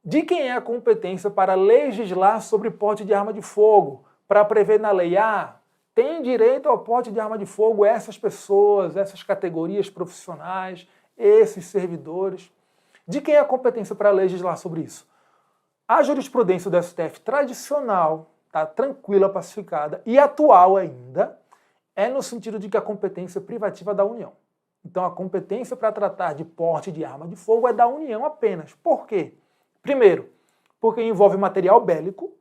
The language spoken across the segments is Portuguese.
De quem é a competência para legislar sobre porte de arma de fogo? Para prever na lei, tem direito ao porte de arma de fogo essas pessoas, essas categorias profissionais, esses servidores. De quem é a competência para legislar sobre isso? A jurisprudência do STF tradicional, tá, tranquila, pacificada e atual ainda, é no sentido de que a competência é privativa da União. Então a competência para tratar de porte de arma de fogo é da União apenas. Por quê? Primeiro, porque envolve material bélico,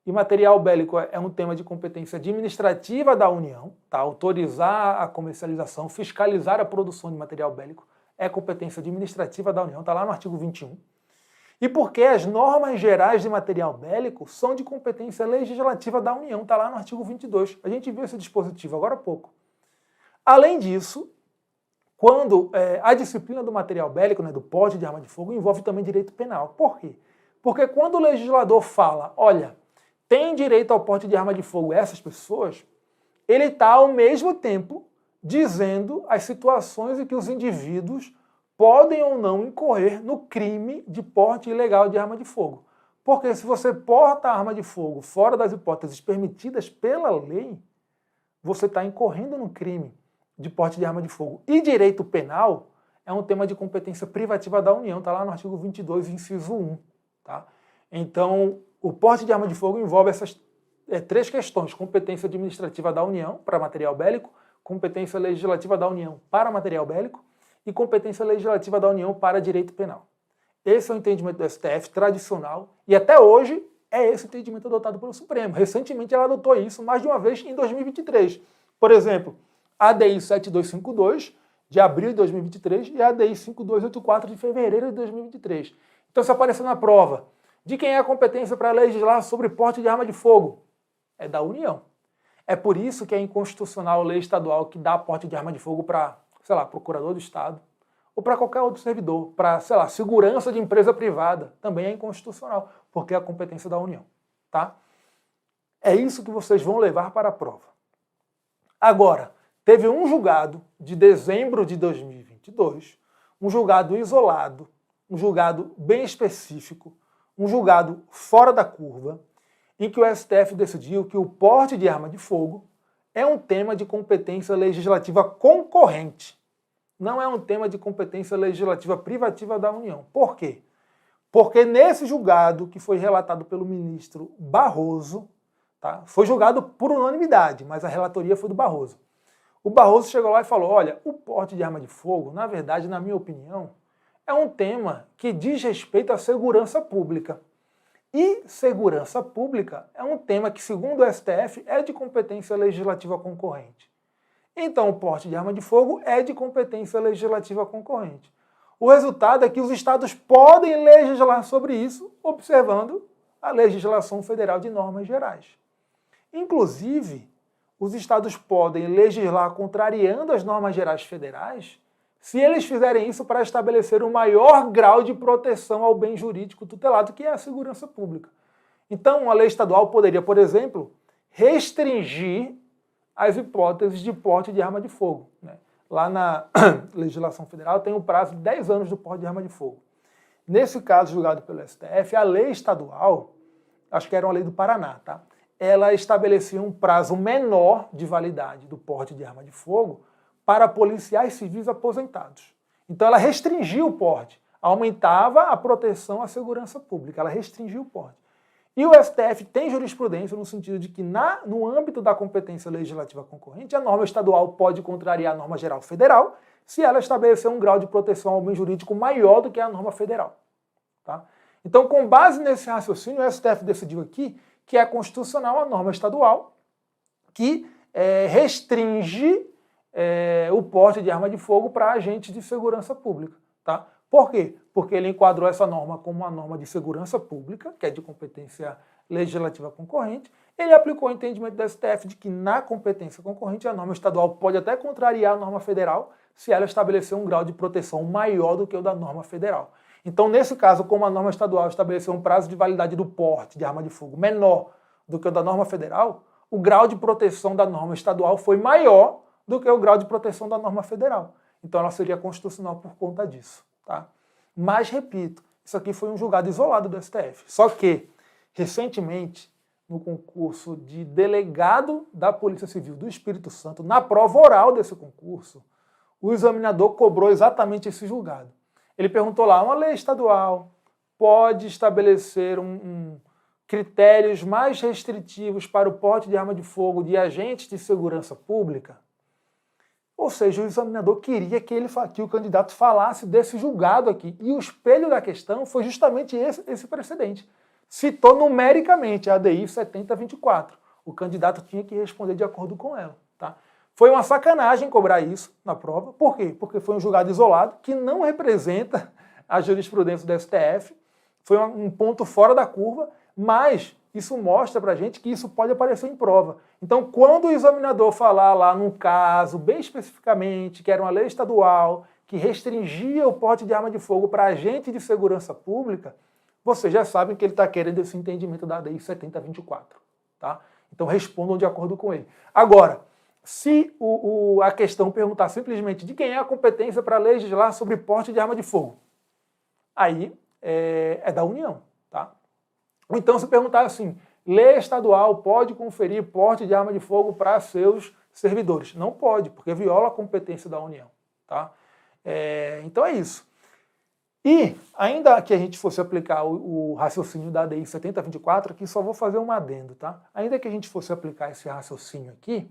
e material bélico é um tema de competência administrativa da União, tá? Autorizar a comercialização, fiscalizar a produção de material bélico é competência administrativa da União, está lá no artigo 21. E porque as normas gerais de material bélico são de competência legislativa da União, está lá no artigo 22. A gente viu esse dispositivo agora há pouco. Além disso, quando a disciplina do material bélico, né, do porte de arma de fogo, envolve também direito penal. Por quê? Porque quando o legislador fala, olha, tem direito ao porte de arma de fogo essas pessoas, ele está ao mesmo tempo dizendo as situações em que os indivíduos podem ou não incorrer no crime de porte ilegal de arma de fogo. Porque se você porta a arma de fogo fora das hipóteses permitidas pela lei, você está incorrendo no crime de porte de arma de fogo. E direito penal é um tema de competência privativa da União, está lá no artigo 22, inciso 1. Tá? Então, o porte de arma de fogo envolve essas três questões: competência administrativa da União para material bélico, competência legislativa da União para material bélico e competência legislativa da União para direito penal. Esse é o entendimento do STF tradicional e até hoje é esse entendimento adotado pelo Supremo. Recentemente ela adotou isso mais de uma vez em 2023. Por exemplo, a ADI 7252 de abril de 2023 e a ADI 5284 de fevereiro de 2023. Então, se aparecer na prova, de quem é a competência para legislar sobre porte de arma de fogo? É da União. É por isso que é inconstitucional a lei estadual que dá porte de arma de fogo para, sei lá, procurador do Estado, ou para qualquer outro servidor, para, sei lá, segurança de empresa privada, também é inconstitucional, porque é a competência da União, tá? É isso que vocês vão levar para a prova. Agora, teve um julgado de dezembro de 2022, um julgado isolado, um julgado bem específico, um julgado fora da curva, em que o STF decidiu que o porte de arma de fogo é um tema de competência legislativa concorrente. Não é um tema de competência legislativa privativa da União. Por quê? Porque nesse julgado, que foi relatado pelo ministro Barroso, tá? Foi julgado por unanimidade, mas a relatoria foi do Barroso. O Barroso chegou lá e falou, olha, o porte de arma de fogo, na verdade, na minha opinião, é um tema que diz respeito à segurança pública. E segurança pública é um tema que, segundo o STF, é de competência legislativa concorrente. Então, o porte de arma de fogo é de competência legislativa concorrente. O resultado é que os estados podem legislar sobre isso, observando a legislação federal de normas gerais. Inclusive, os estados podem legislar contrariando as normas gerais federais se eles fizerem isso para estabelecer um maior grau de proteção ao bem jurídico tutelado, que é a segurança pública. Então, a lei estadual poderia, por exemplo, restringir as hipóteses de porte de arma de fogo, né? Lá na legislação federal tem um prazo de 10 anos do porte de arma de fogo. Nesse caso julgado pelo STF, a lei estadual, acho que era uma lei do Paraná, tá? Ela estabelecia um prazo menor de validade do porte de arma de fogo para policiais civis aposentados. Então ela restringiu o porte, aumentava a proteção à segurança pública, ela restringiu o porte. E o STF tem jurisprudência no sentido de que no âmbito da competência legislativa concorrente, a norma estadual pode contrariar a norma geral federal se ela estabelecer um grau de proteção ao bem jurídico maior do que a norma federal. Tá? Então, com base nesse raciocínio, o STF decidiu aqui que é constitucional a norma estadual que restringe o porte de arma de fogo para agentes de segurança pública. Tá? Por quê? Porque ele enquadrou essa norma como uma norma de segurança pública, que é de competência legislativa concorrente. Ele aplicou o entendimento do STF de que na competência concorrente a norma estadual pode até contrariar a norma federal se ela estabelecer um grau de proteção maior do que o da norma federal. Então, nesse caso, como a norma estadual estabeleceu um prazo de validade do porte de arma de fogo menor do que o da norma federal, o grau de proteção da norma estadual foi maior do que o grau de proteção da norma federal. Então ela seria constitucional por conta disso. Tá? Mas, repito, Isso aqui foi um julgado isolado do STF. Só que, recentemente, no concurso de delegado da Polícia Civil do Espírito Santo, na prova oral desse concurso, o examinador cobrou exatamente esse julgado. Ele perguntou lá, uma lei estadual pode estabelecer critérios mais restritivos para o porte de arma de fogo de agentes de segurança pública? Ou seja, o examinador queria que o candidato falasse desse julgado aqui. E o espelho da questão foi justamente esse precedente. Citou numericamente a ADI 7024. O candidato tinha que responder de acordo com ela. Tá? Foi uma sacanagem cobrar isso na prova. Por quê? Porque foi um julgado isolado que não representa a jurisprudência do STF. Foi um ponto fora da curva, mas isso mostra pra gente que isso pode aparecer em prova. Então, quando o examinador falar lá num caso, bem especificamente, que era uma lei estadual, que restringia o porte de arma de fogo para agente de segurança pública, vocês já sabem que ele está querendo esse entendimento da ADI 7024. Tá? Então, respondam de acordo com ele. Agora, se a questão perguntar simplesmente de quem é a competência para legislar sobre porte de arma de fogo, aí é da União. Tá? Ou então, se perguntar assim, lei estadual pode conferir porte de arma de fogo para seus servidores? Não pode, porque viola a competência da União. Tá? Então é isso. E, ainda que a gente fosse aplicar o raciocínio da ADI 7024, aqui só vou fazer um adendo, tá? Ainda que a gente fosse aplicar esse raciocínio aqui,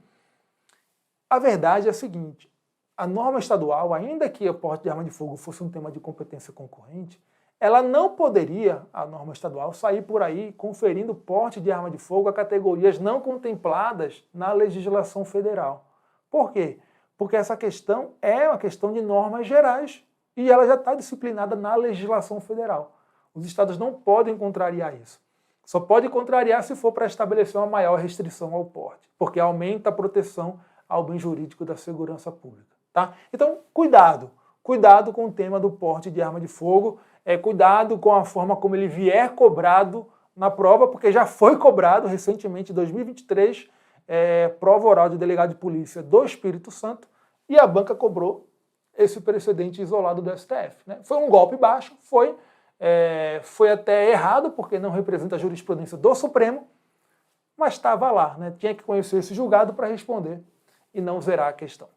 a verdade é a seguinte, a norma estadual, ainda que o porte de arma de fogo fosse um tema de competência concorrente, ela não poderia, a norma estadual, sair por aí conferindo porte de arma de fogo a categorias não contempladas na legislação federal. Por quê? Porque essa questão é uma questão de normas gerais e ela já está disciplinada na legislação federal. Os estados não podem contrariar isso. Só pode contrariar se for para estabelecer uma maior restrição ao porte, porque aumenta a proteção ao bem jurídico da segurança pública. Tá? Então, cuidado com o tema do porte de arma de fogo, cuidado com a forma como ele vier cobrado na prova, porque já foi cobrado recentemente, em 2023, prova oral de delegado de polícia do Espírito Santo, e a banca cobrou esse precedente isolado do STF. Né? Foi um golpe baixo, foi até errado, porque não representa a jurisprudência do Supremo, mas estava lá, né? Tinha que conhecer esse julgado para responder e não zerar a questão.